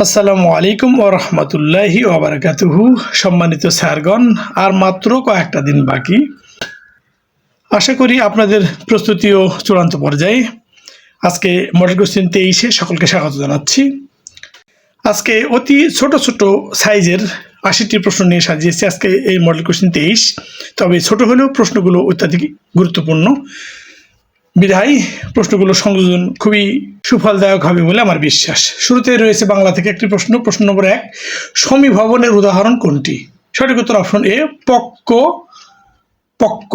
আসসালামু আলাইকুম ওয়া রাহমাতুল্লাহি ওয়া বারাকাতুহু। সম্মানিত স্যারগণ, আর মাত্র কয়েকটা দিন বাকি। আশা করি আপনাদের প্রস্তুতিও চূড়ান্ত পর্যায়ে। আজকে মডেল কোশ্চেন 23-এ সকলকে স্বাগত জানাচ্ছি। আজকে অতি ছোট ছোট সাইজের 80টি প্রশ্ন নিয়ে সাজিয়েছি আজকে এই মডেল কোশ্চেন 23। তবে ছোট হলেও প্রশ্নগুলো অত্যাধিক গুরুত্বপূর্ণ বিধায় প্রশ্নগুলো সংযোজন খুবই সুফলদায়ক হবে বলে আমার বিশ্বাস। শুরুতে রয়েছে বাংলা থেকে একটি প্রশ্ন। প্রশ্ন নম্বর 1, সমীভবনের উদাহরণ কোনটি? সঠিক উত্তর অপশন এ, পক্ক। পক্ক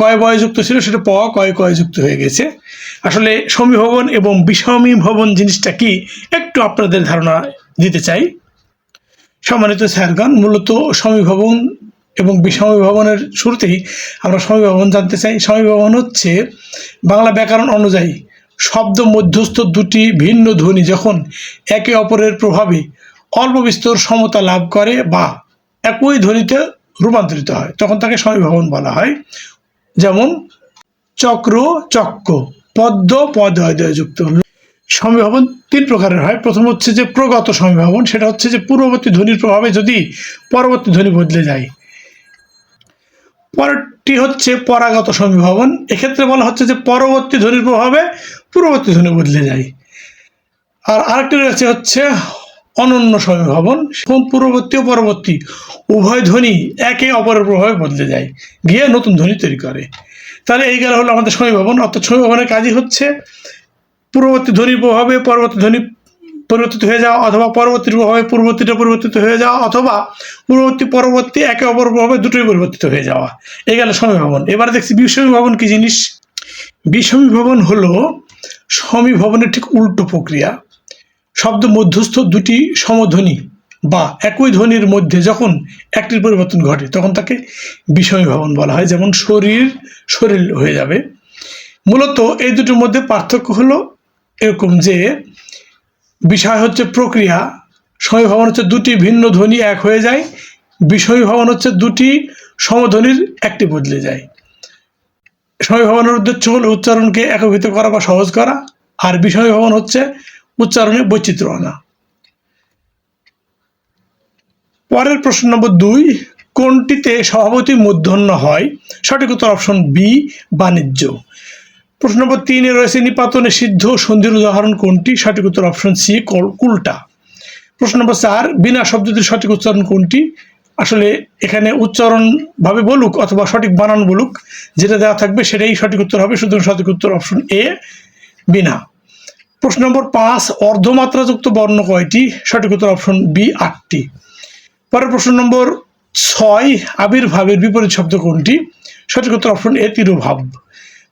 কয় বয়যুক্ত ছিল, সেটা প কয় কয় যুক্ত হয়ে গেছে। আসলে সমীভবন এবং বিষমীভবন জিনিসটা কি একটু আপনাদের ধারণা দিতে চাই। সম্মানিত স্যারগণ, মূলত সমীভবন এবং বিষমীভবনের শুরুতেই আমরা সমীভবন জানতে চাই। সমীভবন হচ্ছে বাংলা ব্যাকরণ অনুযায়ী শব্দ মধ্যস্থ দুটি ভিন্ন ধ্বনি যখন একে অপরের প্রভাবে অল্প বিস্তর সমতা লাভ করে বা একই ধ্বনিতে রূপান্তরিত হয় তখন তাকে সমীভবন বলা হয়। যেমন চক্র, চক্ক, পদ্ম, পদ যুক্ত। সমীভবন 3 প্রকারের হয়। প্রথম হচ্ছে যে প্রগত সমীভবন, সেটা হচ্ছে যে পূর্ববর্তী ধ্বনির প্রভাবে যদি পরবর্তী ধ্বনি বদলে যায়। পরেরটি হচ্ছে পরাগত সমীভবন, এক্ষেত্রে বলা হচ্ছে যে পরবর্তী ধ্বনির প্রভাবে পূর্ববর্তী ধ্বনি বদলে যায়। আর আরেকটি রয়েছে হচ্ছে অনন্য সমীভবন, পূর্ববর্তী ও পরবর্তী উভয় ধ্বনি একে অপরের প্রভাবে বদলে যায়, গিয়ে নতুন ধ্বনি তৈরি করে। তাহলে এই গেল হলো আমাদের সমীভবন। অর্থাৎ সমীভবনের কাজই হচ্ছে পূর্ববর্তী ধ্বনির প্রভাবে পরবর্তী ধ্বনি পরিবর্তিত হয়ে যাওয়া, অথবা পরবর্তীর প্রভাবে পূর্ববর্তীটা পরিবর্তিত হয়ে যাওয়া, অথবা পূর্ববর্তী পরবর্তী একে অপর প্রভাবে দুটোই পরিবর্তিত হয়ে যাওয়া। এই গেল সমীভবন। এবারে দেখছি বিষমীভবন কি জিনিস। বিষমীভবন হলো সমীভবনের ঠিক উল্টো প্রক্রিয়া। শব্দ মধ্যস্থ দুটি সমধ্বনি বা একই ধ্বনির মধ্যে যখন একটির পরিবর্তন ঘটে তখন তাকে বিষমীভবন বলা হয়। যেমন শরীর, শরীর হয়ে যাবে। মূলত এই দুটোর মধ্যে পার্থক্য হলো এরকম যে বিষয় হচ্ছে প্রক্রিয়া, সমীভবন হচ্ছে দুটি ভিন্ন ধ্বনি এক হয়ে যায়, বিষমীভবন হচ্ছে দুটি সমধ্বনির একটি বদলে যায়। সমীভবনের উদ্দেশ্য হলো উচ্চারণকে একীভূত করা বা সহজ করা, আর বিষমীভবন হচ্ছে উচ্চারণে বৈচিত্র্য আনা। পরের প্রশ্ন নম্বর 2, কোনটিতে সভাপতি মূর্ধন্য হয়? সঠিক উত্তর অপশন বি, বাণিজ্য। প্রশ্ন নম্বর 3-এ রয়েছে নিপাতনে সিদ্ধ সন্ধির উদাহরণ কোনটি? সঠিক উত্তর অপশন সি, কুলটা। প্রশ্ন নম্বর 4, বিনা শব্দটির সঠিক উচ্চারণ কোনটি? আসলে এখানে উচ্চারণ ভাবে বলুক অথবা সঠিক বানান বলুক, যেটা দেওয়া থাকবে সেটাই সঠিক উত্তর হবে। সুতরাং সঠিক উত্তর অপশন এ, বিনা। প্রশ্ন নম্বর 5, অর্ধমাত্রাযুক্ত বর্ণ কয়টি? সঠিক উত্তর অপশন বি, 8টি। পরের প্রশ্ন নম্বর 6, আবির্ভাবের বিপরীত শব্দ কোনটি? সঠিক উত্তর অপশন এ, তিরোভাব।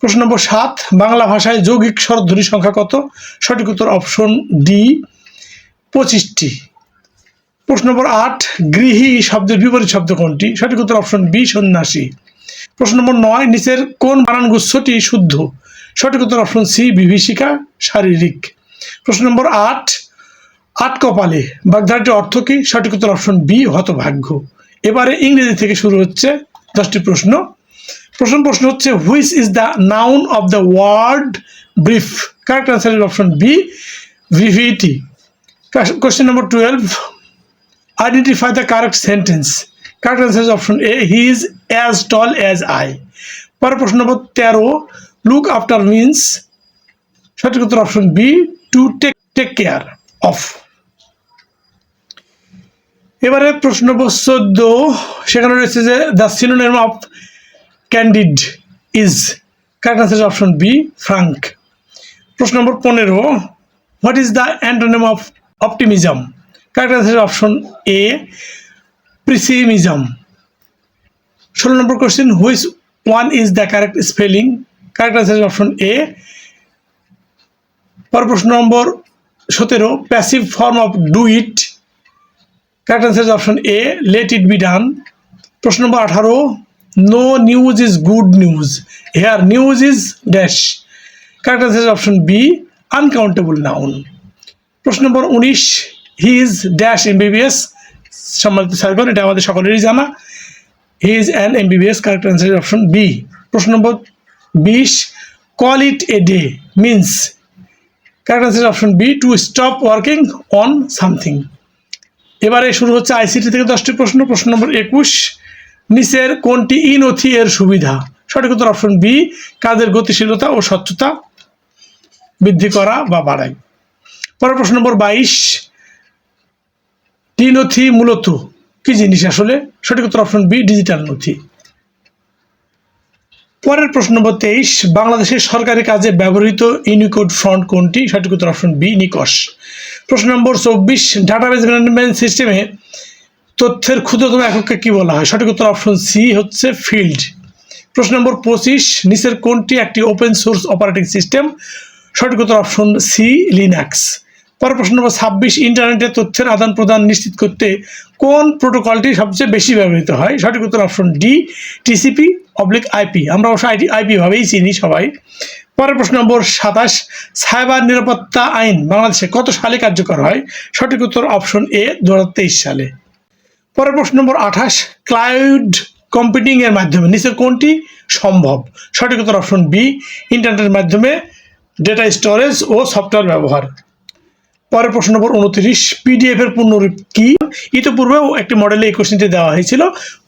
প্রশ্ন নম্বর 7, বাংলা ভাষায় যৌগিক স্বরধ্বনি সংখ্যা কত? সঠিক উত্তর অপশন ডি, 25টি। প্রশ্ন নম্বর 8, গৃহী শব্দের বিপরীত শব্দ কোনটি? সঠিক উত্তর অপশন বি, সন্ন্যাসী। প্রশ্ন নম্বর 9, নিচের কোন বানানগুচ্ছটি শুদ্ধ? সঠিক উত্তর অপশন সি, বিভীষিকা, শারীরিক। প্রশ্ন নম্বর 8, আট কপালে বাগধারাটির অর্থ কি? সঠিক উত্তর অপশন বি, হতভাগ্য। এবারে ইংরেজি থেকে শুরু হচ্ছে 10টি প্রশ্ন। প্রথম প্রশ্ন হচ্ছে, which is the noun of the word brief? Correct answer is option B, ভিভিটি। Question number 12, identify the correct sentence. Correct answer is option A, he is as tall as I. পরের প্রশ্ন নম্বর 13, লুক আফটার মিনস। সঠিক উত্তর option B, to take care of. এবারে প্রশ্ন number 14, সেখানে রয়েছে যে the synonym of candid is. Correct answer option B, frank. প্রশ্ন নম্বর 15, what is the antonym of optimism? Correct answer option A, pessimism. 16 number question, which one is the correct spelling? Correct answer option A. পর প্রশ্ন number 17, passive form of do it. Correct answer is option A, let it be done. প্রশ্ন number 18, no news is good news, here news is dash. Correct answer is option B, uncountable noun. প্রশ্ন number 19, he is dash MBBS. সম্মানিত স্যারগণ, এটা আমাদের সকলেরই জানা, he is an MBBS. Correct answer is option B. প্রশ্ন number 20, call it a day means. Correct answer option B, to stop working on something. এবারে শুরু হচ্ছে আইসিটি থেকে 10টি প্রশ্ন। প্রশ্ন নম্বর 21, নিচের কোনটি ই নথি এর সুবিধা? সঠিক উত্তর অপশন বি, কাজের গতিশীলতা ও স্বচ্ছতা বৃদ্ধি করা বা বাড়ায়। পরের প্রশ্ন নম্বর 22, টি নথি মূলত কি জিনিস আসলে? সঠিক উত্তর অপশন বি, ডিজিটাল নথি। পরের প্রশ্ন নম্বর 23, বাংলাদেশের সরকারি কাজে ব্যবহৃত ইউনিকোড ফন্ট কোনটি? সঠিক উত্তর অপশন বি, নিকশ। প্রশ্ন নম্বর 24, ডাটাবেজ ম্যানেজমেন্ট সিস্টেমে তথ্যের ক্ষুদ্রতম এককে কি বলা হয়? সঠিক উত্তর অপশন সি হচ্ছে ফিল্ড। প্রশ্ন নম্বর 25, নিচের কোনটি একটি ওপেন সোর্স অপারেটিং সিস্টেম? সঠিক উত্তর অপশন সি, লিনাক্স। পরের প্রশ্ন নম্বর 26, ইন্টারনেটে তথ্যের আদান প্রদান নিশ্চিত করতে কোন প্রোটোকলটি সবচেয়ে বেশি ব্যবহৃত হয়? সঠিক উত্তর অপশন ডি, TCP/IP। আমরা অবশ্য IP ভাবেই চিনি সবাই। পরের প্রশ্ন নম্বর 27, সাইবার নিরাপত্তা আইন বাংলাদেশে কত সালে কার্যকর হয়? সঠিক উত্তর অপশন এ, 2023 সালে। পরের প্রশ্ন নম্বর 28, ক্লাউড কম্পিউটিং এর মাধ্যমে নিচের কোনটি সম্ভব? সঠিক উত্তর অপশন বি, ইন্টারনেটের মাধ্যমে ডেটা স্টোরেজ ও সফটওয়্যার ব্যবহার। পরের প্রশ্ন নম্বর 29, PDF এর পূর্ণরূপ কি? ইতিপূর্বেও একটি মডেলে এই কোশ্চেনটি দেওয়া হয়েছিল।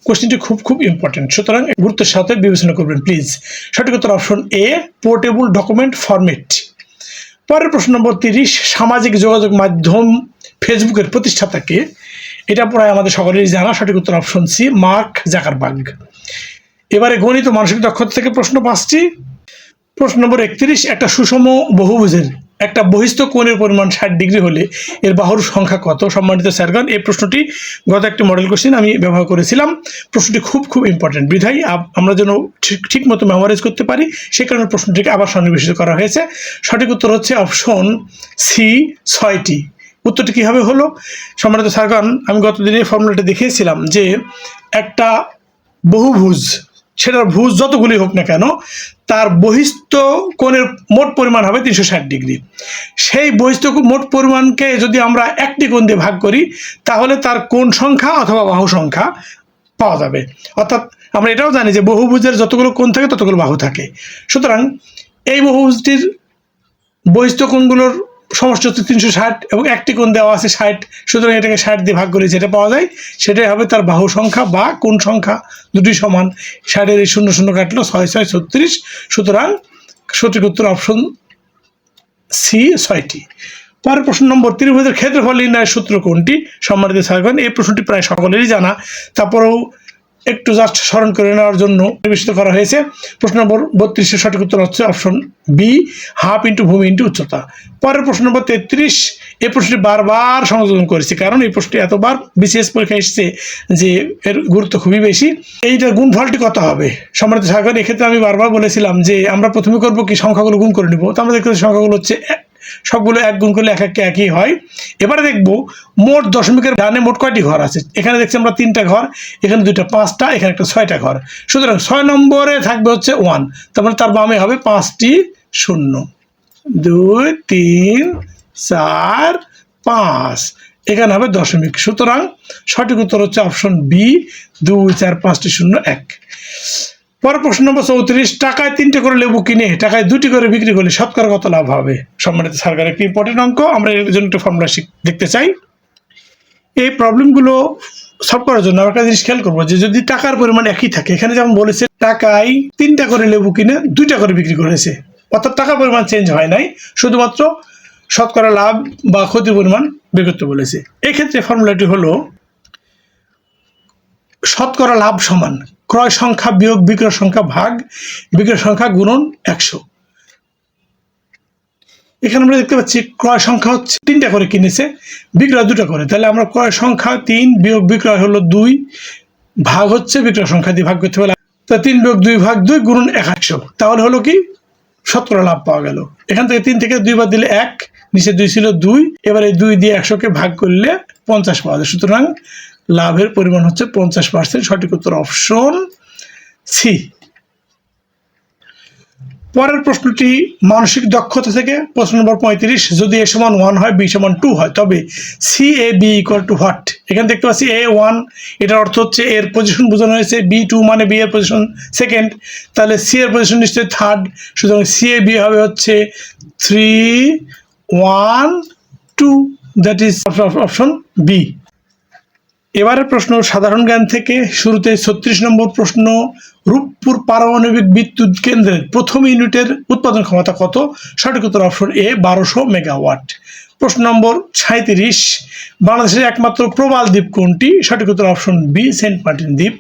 কোশ্চেনটি খুব ইম্পর্টেন্ট, সুতরাং গুরুত্বের সাথে বিবেচনা করবেন প্লিজ। সঠিক উত্তর option A, portable document format. পরের প্রশ্ন নম্বর 30, সামাজিক যোগাযোগ মাধ্যম ফেসবুকের প্রতিষ্ঠাতা কে? এটা প্রায় আমাদের সকলেরই জানা। সঠিক উত্তর অপশন সি, মার্ক জাকারবার্গ। এবারে গণিত মানসিক দক্ষতা থেকে প্রশ্ন 5টি। প্রশ্ন নম্বর 31, একটা সুষম বহুভুজের একটা বহিস্থ কোণের পরিমাণ 60 ডিগ্রি হলে এর বাহুর সংখ্যা কত? সম্মানিত স্যারগণ, এই প্রশ্নটি গত একটি মডেল কোশ্চেন আমি ব্যবহার করেছিলাম। প্রশ্নটি খুব ইম্পর্টেন্ট, বিধায় আমরা যেন ঠিক মতো মেমোরাইজ করতে পারি সে কারণে প্রশ্নটিকে আবার সন্নিবেশিত করা হয়েছে। সঠিক উত্তর হচ্ছে অপশন সি, 6টি। উত্তরটি কীভাবে হলো? সম্মানিত স্যারগণ, আমি গতদিনে ফর্মুলাটি দেখিয়েছিলাম যে একটা বহুভুজ, সেটার ভুজ যতগুলি হোক না কেন, তার বহিস্থ কোণের মোট পরিমাণ হবে 360 ডিগ্রি। সেই বহিস্থ মোট পরিমাণকে যদি আমরা একটি কোণ দিয়ে ভাগ করি তাহলে তার কোণ সংখ্যা অথবা বাহু সংখ্যা পাওয়া যাবে। অর্থাৎ আমরা এটাও জানি যে বহুভুজের যতগুলো কোণ থাকে ততগুলো বাহু থাকে। সুতরাং এই বহুভুজটির বহিস্থ কোণগুলোর সমষ্টি হচ্ছে 360 এবং একটি কোণ দেওয়া আছে 60, সুতরাং এটাকে 60 দিয়ে ভাগ করে যেটা পাওয়া যায় সেটাই হবে তার বাহু সংখ্যা বা কোণ সংখ্যা, দুটি সমান। 60-এর এই 0 কাটলো 6 6 36, সুতরাং সঠিক উত্তর অপশন সি, 6টি। পরের প্রশ্ন নম্বর 30, ক্ষেত্রফল নির্ণয়ের সূত্র কোনটি? সম্মানিত স্যারগণ, এই প্রশ্নটি প্রায় সকলেরই জানা, তারপরেও একটু জাস্ট স্মরণ করে নেওয়ার জন্য নির্বাচিত করা হয়েছে। প্রশ্ন নম্বর 32, সঠিক উত্তর হচ্ছে অপশন বি, হাফ ইন্টু ভূমি ইন্টু উচ্চতা। পরের প্রশ্ন নম্বর 33, এই প্রশ্নটি বারবার সংযোজন করেছি কারণ এই প্রশ্নটি এতবার বিসিএস পরীক্ষায় এসেছে যে এর গুরুত্ব খুবই বেশি। এইটার গুণফলটি কত হবে? সম্মানিত স্যারগণ, এক্ষেত্রে আমি বারবার বলেছিলাম যে আমরা প্রথমে করবো কি, সংখ্যাগুলো গুণ করে নেব। তো আমরা দেখতে সংখ্যাগুলো হচ্ছে সবগুলো 1 গুণ করলে একই হয়। এবারে দেখবো মোট দশমিকের ডানে মোট কয়টি ঘর আছে। এখানে দেখছি আমরা 3টা ঘর, এখানে 2টা 5টা, এখানে একটা 6টা ঘর। সুতরাং 6 নম্বরে থাকবে হচ্ছে 1, তারপরে তার বামে হবে 5টি 0, 2 3 4 5, এখানে হবে দশমিক। সুতরাং সঠিক উত্তর হচ্ছে অপশন বি, 2 4 5টি 0 1। পরের প্রশ্ন নম্বর 34, টাকায় 3টে করে লেবু কিনে টাকায় 2টি করে বিক্রি করলে শতকরা কত লাভ হবে? সম্মানিত স্যারগণ, একটি ইম্পর্টেন্ট অঙ্ক, আমরা এর জন্য একটা ফর্মুলা দেখতে চাই। এই প্রবলেমগুলো সলভ করার জন্য আমরা একটা জিনিস খেয়াল করবো যে যদি টাকার পরিমাণ একই থাকে, এখানে যেমন বলেছে টাকায় 3টা করে লেবু কিনে 2টা করে বিক্রি করেছে, অর্থাৎ টাকার পরিমাণ চেঞ্জ হয় নাই, শুধুমাত্র শতকরা লাভ বা ক্ষতির পরিমাণ বের করতে বলেছে। এক্ষেত্রে ফর্মুলাটি হলো শতকরা লাভ সমান ক্রয় সংখ্যা বিয়োগ বিক্রয় সংখ্যা ভাগ বিক্রয় সংখ্যা গুণন 100। এখানে আমরা দেখতে পাচ্ছি ক্রয় সংখ্যা হচ্ছে 3টা করে কিনেছে, বিক্রয় 2টা করে, তাহলে আমরা ক্রয় সংখ্যা 3 বিয়োগ বিক্রয় হলো 2 ভাগ হচ্ছে বিক্রয় সংখ্যা দিয়ে ভাগ করতে হবে। তা 3 বিয়োগ 2 ভাগ 2 গুণন 100, তাহলে হলো কি শতকরা লাভ পাওয়া গেল। এখান থেকে 3 থেকে 2 বাদ দিলে 1, নিচে 2 ছিল 2, এবার এই 2 দিয়ে 100কে ভাগ করলে 50 পাওয়া যায়। সুতরাং লাভের পরিমাণ হচ্ছে 50%। সঠিক উত্তর অপশন সি। পরের প্রশ্নটি মানসিক দক্ষতা থেকে, প্রশ্ন নম্বর 35, যদি a সমান 1 হয়, b সমান 2 হয়, তবে CAB ইকুয়াল টু হোয়াট? এখানে দেখতে পাচ্ছি A1, এটার অর্থ হচ্ছে এর পজিশন বোঝানো হয়েছে, B2 মানে B এর পজিশন সেকেন্ড, তাহলে C এর পজিশন নিশ্চয়ই থার্ড, সুতরাং CAB হবে হচ্ছে 3 1 2, দ্যাট ইজ অপশন বি। এবারের প্রশ্ন সাধারণ জ্ঞান থেকে। শুরুতে 36 নম্বর প্রশ্ন, রূপপুর পারমাণবিক বিদ্যুৎ কেন্দ্রের প্রথম ইউনিটের উৎপাদন ক্ষমতা কত? সঠিক উত্তর অপশন এ 1200 মেগাওয়াট। প্রশ্ন নম্বর 37, বাংলাদেশের একমাত্র প্রবাল দ্বীপ কোনটি? সঠিক উত্তর অপশন বি সেন্ট মার্টিন দ্বীপ।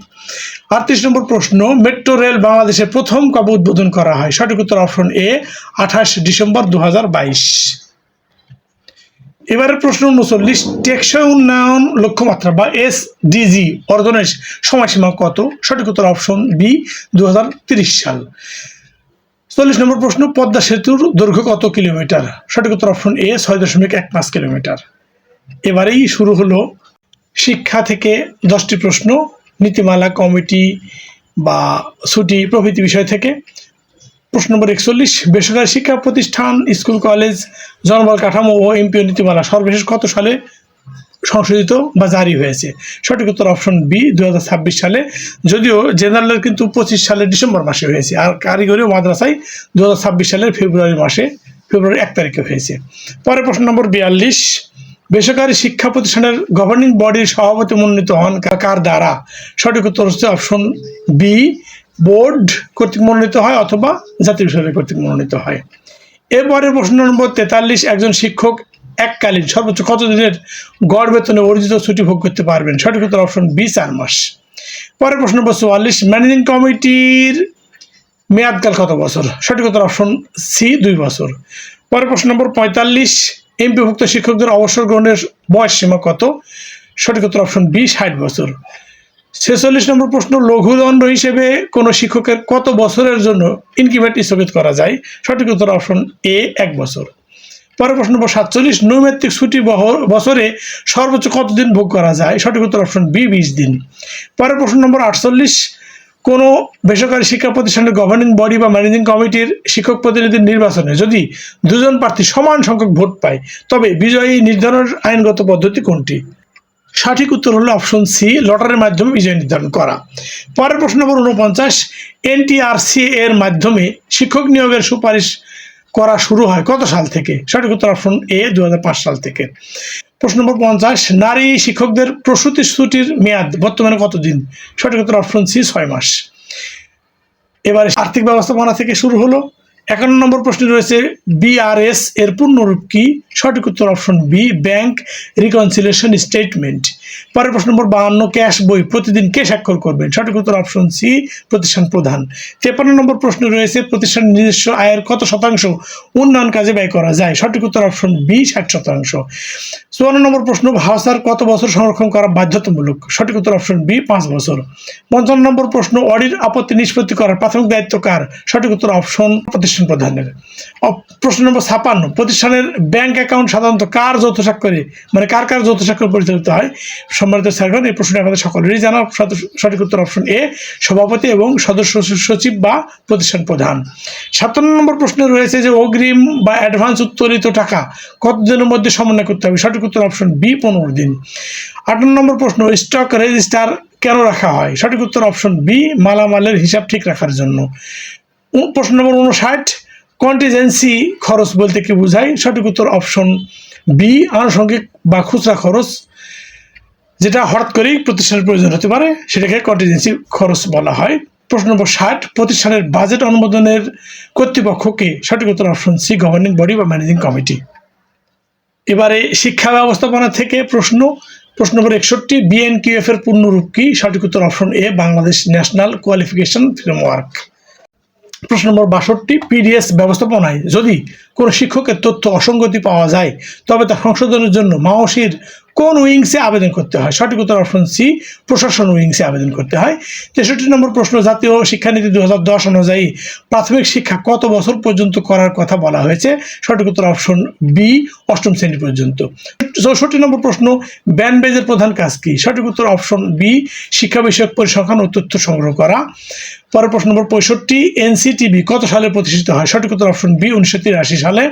38 নম্বর প্রশ্ন, মেট্রো রেল বাংলাদেশে প্রথম কবে উদ্বোধন করা হয়? সঠিক উত্তর অপশন এ 28 ডিসেম্বর 2022। এবারের প্রশ্ন 39, টেকসই উন্নয়ন লক্ষ্যমাত্রা বা এসডিজি অর্জনের সময়সীমা কত? সঠিক উত্তর অপশন বি 2030 সাল। 40 নম্বর প্রশ্ন, পদ্মা সেতুর দৈর্ঘ্য কত কিলোমিটার? সঠিক উত্তর অপশন এ 6.15 কিলোমিটার। এবারেই শুরু হলো শিক্ষা থেকে 10টি প্রশ্ন, নীতিমালা, কমিটি বা ছুটি প্রভৃতি বিষয় থেকে। প্রশ্ন নম্বর 41, বেসরকারি শিক্ষা প্রতিষ্ঠান, স্কুল, কলেজ, জনবল কাঠামো ও এমপিও নীতিমালা সর্বশেষ কত সালে সংশোধিত বা জারি হয়েছে? সঠিক উত্তর অপশন বি 2026 সালে, যদিও জেনারেলের কিন্তু 25 সালের ডিসেম্বর মাসে হয়েছে, আর কারিগরি ও মাদ্রাসায় 2026 সালের ফেব্রুয়ারি 1 তারিখে হয়েছে। পরে প্রশ্ন নম্বর 42, বেসরকারি শিক্ষা প্রতিষ্ঠানের গভর্নিং বডির সভাপতি মনোনীত হন কার দ্বারা? সঠিক উত্তর হচ্ছে অপশন বি, বোর্ড কর্তৃক মনোনীত হয় অথবা জাতীয় বিশ্ববিদ্যালয় কর্তৃক মনোনীত হয়। এরপরে প্রশ্ন নম্বর 43, একজন শিক্ষক এককালীন সর্বোচ্চ কত দিনের গড় বেতনে অর্জিত ছুটি ভোগ করতে পারবেন? সঠিক উত্তর অপশন বি 4 মাস। পরের প্রশ্ন নম্বর 44, ম্যানেজিং কমিটির মেয়াদকাল কত বছর? সঠিক উত্তর অপশন সি 2 বছর। পরের প্রশ্ন নম্বর 45, এমপিভুক্ত শিক্ষকদের অবসর গ্রহণের বয়স সীমা কত? সঠিক উত্তর অপশন বি 60 বছর। 46 নম্বর প্রশ্ন, লঘুদণ্ড হিসেবে কোনো শিক্ষকের কত বছরের জন্য ইনক্রিমেন্ট স্থগিত করা যায়? সঠিক উত্তর অপশন এ 1 বছর। পরের প্রশ্ন নম্বর 47, নৈমিত্তিক ছুটি বছরে সর্বোচ্চ কতদিন ভোগ করা যায়? সঠিক উত্তর অপশন বি 20 দিন। পরের প্রশ্ন নম্বর 48, কোনো বেসরকারি শিক্ষা প্রতিষ্ঠানের গভর্নিং বডি বা ম্যানেজিং কমিটির শিক্ষক প্রতিনিধির নির্বাচনে যদি দুজন প্রার্থী সমান সংখ্যক ভোট পায় তবে বিজয়ী নির্ধারণের আইনগত পদ্ধতি কোনটি? সঠিক উত্তর হলো অপশন সি, লটারির মাধ্যমে বিজয় নির্ধারণ করা। পরের প্রশ্ন নম্বর 49, এনটিআরসি এর মাধ্যমে শিক্ষক নিয়োগের সুপারিশ করা শুরু হয় কত সাল থেকে? সঠিক উত্তর অপশন এ 2005 সাল থেকে। প্রশ্ন নম্বর 50, নারী শিক্ষকদের প্রসূতি ছুটির মেয়াদ বর্তমানে কতদিন? সঠিক উত্তর অপশন সি 6 মাস। এবারে আর্থিক ব্যবস্থাপনা থেকে শুরু হলো। 51 নম্বর প্রশ্নে রয়েছে বিআরএস এর পূর্ণরূপ কি? সঠিক উত্তর option B, bank reconciliation statement. পরের প্রশ্ন নম্বর 52, ক্যাশ বই প্রতিদিন কে স্বাক্ষর করবেন? সঠিক উত্তর অপশন সি, প্রতিষ্ঠান প্রধান। 53 নম্বর প্রশ্ন রয়েছে প্রতিষ্ঠানের নিজস্ব আয়ের কত শতাংশ উন্নয়ন কাজে ব্যয় করা যায়? সঠিক উত্তর অপশন বি 60%। 54 নম্বর প্রশ্ন, ভাউচার কত বছর সংরক্ষণ করা বাধ্যতামূলক? সঠিক উত্তর অপশন বি 5 বছর। 55 নম্বর প্রশ্ন, অডিট আপত্তি নিষ্পত্তি করার প্রাথমিক দায়িত্ব কার? সঠিক উত্তর অপশন প্রতিষ্ঠান প্রধানের। প্রশ্ন নম্বর 56, প্রতিষ্ঠানের ব্যাংক অ্যাকাউন্ট সাধারণত কার যৌথ স্বাক্ষরে, মানে কার কার যৌথ স্বাক্ষর পরিচালিত হয়? সম্মানিত স্যারগণ, এই প্রশ্নটি আমাদের সকলেরই জানা। সঠিক উত্তর অপশন এ, সভাপতি এবং সদস্য সচিব বা প্রতিষ্ঠান প্রধান। 57 নম্বর প্রশ্নে রয়েছে যে অগ্রিম বা অ্যাডভান্স উত্তোলিত টাকা কতদিনের মধ্যে সমন্বয় করতে হবে? সঠিক উত্তর অপশন বি 15 দিন। 58 নম্বর প্রশ্ন, স্টক রেজিস্টার কেন রাখা হয়? সঠিক উত্তর অপশন বি, মালামালের হিসাব ঠিক রাখার জন্য। প্রশ্ন নম্বর 59, কন্টিজেন্সি খরচ বলতে কি বোঝায়? সঠিক উত্তর অপশন বি, আনুষঙ্গিক বা খুচরা খরচ, যেটা হঠাৎ করেই প্রতিষ্ঠানের প্রয়োজন হতে পারে সেটাকে কন্টিজেন্সি খরচ বলা হয়। প্রশ্ন নম্বর 60, প্রতিষ্ঠানের বাজেট অনুমোদনের কর্তৃপক্ষকে? সঠিক উত্তর অপশন সি, গভর্নিং বডি বা ম্যানেজিং কমিটি। এবারে শিক্ষা ব্যবস্থাপনা থেকে প্রশ্ন নম্বর 61, বিএনকিউএফ এর পূর্ণরূপ কি? সঠিক উত্তর option A, Bangladesh national qualification framework. প্রশ্ন নম্বর 62, পিডিএস ব্যবস্থাপনায় যদি কোনো শিক্ষকের তথ্য অসঙ্গতি পাওয়া যায় তবে তা সংশোধনের জন্য মাওসির কোন উইংসে আবেদন করতে হয়? সঠিক উত্তর অপশন সি, প্রশাসন উইংসে আবেদন করতে হয়। 63 নম্বর প্রশ্ন, জাতীয় শিক্ষানীতি 2010 অনুযায়ী প্রাথমিক শিক্ষা কত বছর পর্যন্ত করার কথা বলা হয়েছে? সঠিক উত্তর অপশন বি, 8ম শ্রেণী পর্যন্ত। 64 নম্বর প্রশ্ন, ব্যান্ড বেজের প্রধান কাজ কি? সঠিক উত্তর অপশন বি, শিক্ষা বিষয়ক পরিসংখ্যান ও তথ্য সংগ্রহ করা। পরের প্রশ্ন নম্বর 65, এনসিটিবি কত সালে প্রতিষ্ঠিত হয়? সঠিক উত্তর অপশন বি, 1983 সালে।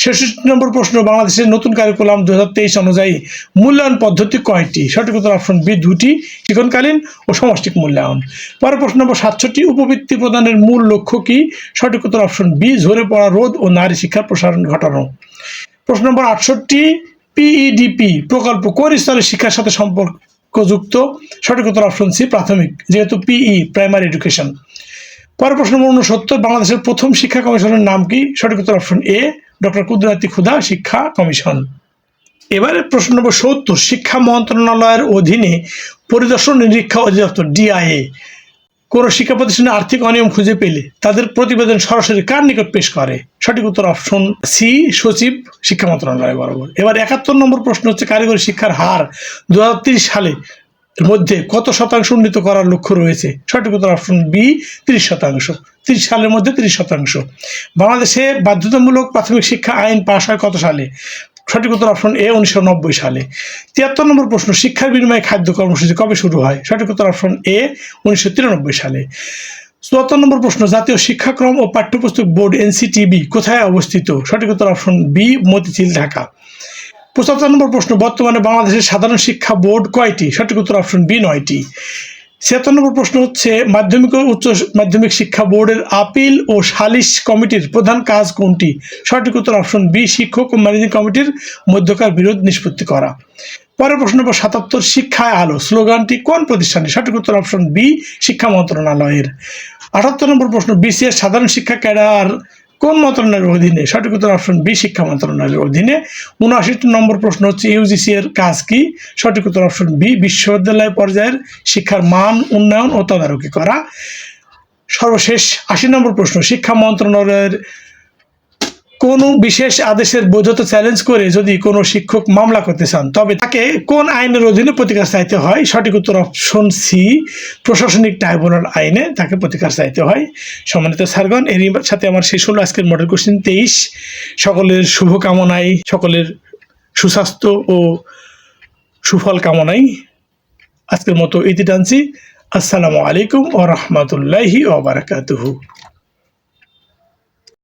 66 নম্বর প্রশ্ন, বাংলাদেশের নতুন কারিকুলাম 2023 অনুযায়ী মূল্যায়ন পদ্ধতি কয়টি? সঠিক উত্তর অপশন বি, 2টি, শিক্ষণকালীন ও সমষ্টিক মূল্যায়ন। পরের প্রশ্ন নম্বর 67, উপবৃত্তি প্রদানের মূল লক্ষ্য কি? সঠিক উত্তর অপশন বি, ঝরে পড়া রোধ ও নারী শিক্ষার প্রসারণ ঘটানো। প্রশ্ন নম্বর 68, পিইডিপি প্রকল্প কোন স্তরের শিক্ষার সাথে সম্পর্কযুক্ত? সঠিক উত্তর অপশন সি, প্রাথমিক, যেহেতু পিই প্রাইমারি এডুকেশন। পরের প্রশ্ন নম্বর 69, বাংলাদেশের প্রথম শিক্ষা কমিশনের নাম কি? সঠিক উত্তর অপশন এ, ডক্টর কুদরাতি খুদা শিক্ষা কমিশন। এবারে প্রশ্ন নম্বর 70, শিক্ষা মন্ত্রণালয়ের অধীনে পরিদর্শন নিরীক্ষা অধিদপ্তর ডিআইএ কোন শিক্ষা প্রতিষ্ঠানে আর্থিক অনিয়ম খুঁজে পেলে তাদের প্রতিবেদন সরাসরি কার নিকট পেশ করে? সঠিক উত্তর অপশন সি, সচিব, শিক্ষা মন্ত্রণালয় বরাবর। এবার 71 নম্বর প্রশ্ন হচ্ছে, কারিগরি শিক্ষার হার 2030 সালে মধ্যে কত শতাংশ উন্নীত করার লক্ষ্য রয়েছে? সঠিক উত্তর অপশন বি, 30%। 30 সালের মধ্যে 30%। বাংলাদেশে বাধ্যতামূলক প্রাথমিক শিক্ষা আইন পাশ হয় কত সালে? সঠিক উত্তর অপশন এ, 1990 সালে। 73 নম্বর প্রশ্ন, শিক্ষার বিনিময়ে খাদ্য কর্মসূচি কবে শুরু হয়? সঠিক উত্তর অপশন এ, 1993 সালে। 74 নম্বর প্রশ্ন, জাতীয় শিক্ষাক্রম ও পাঠ্যপুস্তক বোর্ড এনসিটিবি কোথায় অবস্থিত? সঠিক উত্তর অপশন বি, মতিঝিল, ঢাকা। 75 নম্বর প্রশ্ন, বর্তমানে বাংলাদেশের সাধারণ শিক্ষা বোর্ড কয়টি? সঠিক উত্তর অপশন বি, 9টি। 76 নম্বর প্রশ্ন হচ্ছে, মাধ্যমিক ও উচ্চ মাধ্যমিক শিক্ষা বোর্ডের আপিল ও সালিশ কমিটির প্রধান কাজ কোনটি? সঠিক উত্তর অপশন বি, শিক্ষক ও ম্যানেজিং কমিটির মধ্যকার বিরোধ নিষ্পত্তি করা। পরের প্রশ্ন নম্বর 77, শিক্ষায় আলো স্লোগানটি কোন প্রতিষ্ঠানে? সঠিক উত্তর অপশন বি, শিক্ষা মন্ত্রণালয়ের। 78 নম্বর প্রশ্ন, বিসিএস সাধারণ শিক্ষা ক্যাডার কোন মন্ত্রণালয়ের অধীনে? সঠিক উত্তর অপশন বি, শিক্ষা মন্ত্রণালয়ের অধীনে। 79 নম্বর প্রশ্ন হচ্ছে, ইউজিসি এর কাজ কি? সঠিক উত্তর অপশন বি, বিশ্ববিদ্যালয় পর্যায়ের শিক্ষার মান উন্নয়ন ও তদারকি করা। সর্বশেষ 80 নম্বর প্রশ্ন, শিক্ষা মন্ত্রণালয়ের কোন বিশেষ আদেশের বৈধতা চ্যালেঞ্জ করে যদি কোনো শিক্ষক মামলা করতে চান তবে তাকে কোন আইনের অধীনে প্রতিকার চাইতে হয়? সঠিক উত্তর অপশন সি, প্রশাসনিক ট্রাইব্যুনাল আইনে তাকে প্রতিকার চাইতে হয়। সম্মানিত স্যারগণ, এরই সাথে আমার শেষ হলো আজকের মডেল কোশ্চেন 23। সকলের শুভকামনায়, সকলের সুস্বাস্থ্য ও সুফল কামনায় আজকের মতো ইতি টানছি। আসসালামু আলাইকুম ওয়া রাহমাতুল্লাহি ওয়া বারাকাতুহু।